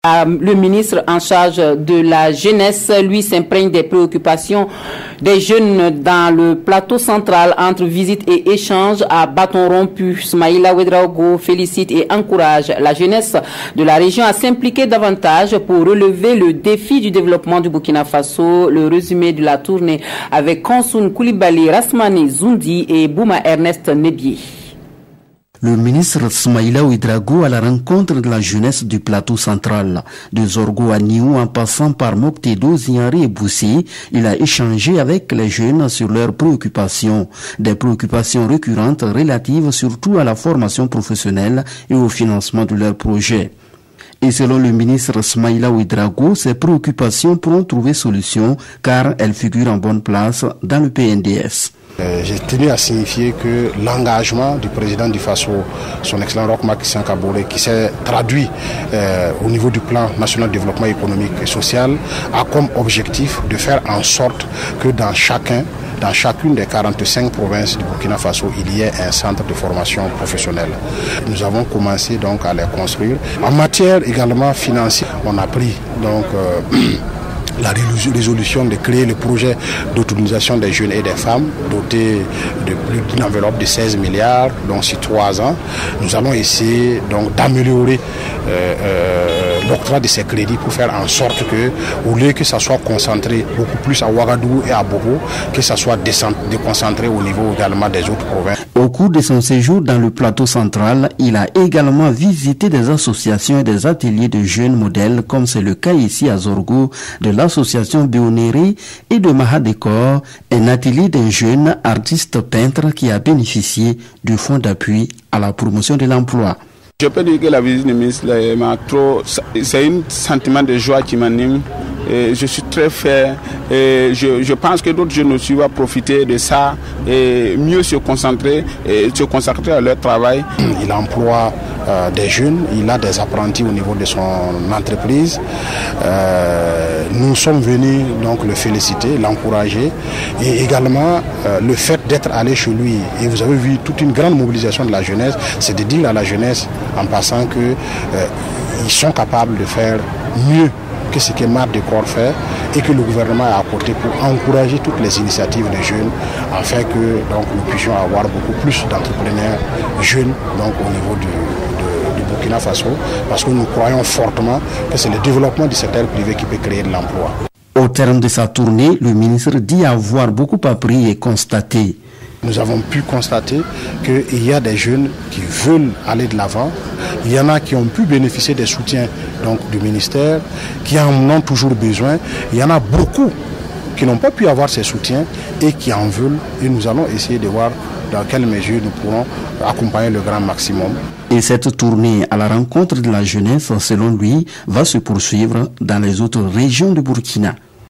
Le ministre en charge de la jeunesse, lui, s'imprègne des préoccupations des jeunes dans le plateau central entre visite et échange à bâton rompu. Soumaïla Ouedraogo félicite et encourage la jeunesse de la région à s'impliquer davantage pour relever le défi du développement du Burkina Faso. Le résumé de la tournée avec Konsoun Koulibaly, Rasmani Zoundi et Bouma Ernest Nebié. Le ministre Soumaïla Ouedraogo à la rencontre de la jeunesse du plateau central. De Zorgo à Niou en passant par Moktedo, Zianri et Boussi, il a échangé avec les jeunes sur leurs préoccupations. Des préoccupations récurrentes relatives surtout à la formation professionnelle et au financement de leurs projets. Et selon le ministre Soumaïla Ouedraogo, ces préoccupations pourront trouver solution car elles figurent en bonne place dans le PNDS. J'ai tenu à signifier que l'engagement du président du Faso, son excellent Roch Marc Christian Kaboré, qui s'est traduit au niveau du plan national de développement économique et social, a comme objectif de faire en sorte que dans chacune des 45 provinces du Burkina Faso, il y ait un centre de formation professionnelle. Nous avons commencé donc à les construire. En matière également financière, on a pris donc la résolution de créer le projet d'autonomisation des jeunes et des femmes, doté de plus d'une enveloppe de 16 milliards, donc sur 3 ans. Nous allons essayer donc d'améliorer l'octroi de ces crédits pour faire en sorte que, au lieu que ça soit concentré beaucoup plus à Ouagadougou et à Bobo, que ça soit déconcentré au niveau également des autres provinces. Au cours de son séjour dans le plateau central, il a également visité des associations et des ateliers de jeunes modèles, comme c'est le cas ici à Zorgo, de l'association Béonéré et de Mahadécor, un atelier d'un jeune artiste peintre qui a bénéficié du fonds d'appui à la promotion de l'emploi. Je peux dire que la visite du ministre c'est un sentiment de joie qui m'anime. Je suis très fier et je pense que d'autres jeunes aussi vont profiter de ça et mieux se consacrer à leur travail. Il emploie des jeunes, il a des apprentis au niveau de son entreprise. Nous sommes venus donc le féliciter, l'encourager et également le fait d'être allé chez lui. Et vous avez vu toute une grande mobilisation de la jeunesse, c'est de dire à la jeunesse en passant qu'ils sont capables de faire mieux que ce que Mahadécor fait et que le gouvernement est à côté pour encourager toutes les initiatives des jeunes afin que donc, nous puissions avoir beaucoup plus d'entrepreneurs jeunes donc, au niveau du Burkina Faso parce que nous croyons fortement que c'est le développement du secteur privé qui peut créer de l'emploi. Au terme de sa tournée, le ministre dit avoir beaucoup appris et constaté. Nous avons pu constater qu'il y a des jeunes qui veulent aller de l'avant. Il y en a qui ont pu bénéficier des soutiens donc, du ministère, qui en ont toujours besoin. Il y en a beaucoup qui n'ont pas pu avoir ces soutiens et qui en veulent. Et nous allons essayer de voir dans quelle mesure nous pourrons accompagner le grand maximum. Et cette tournée à la rencontre de la jeunesse, selon lui, va se poursuivre dans les autres régions du Burkina.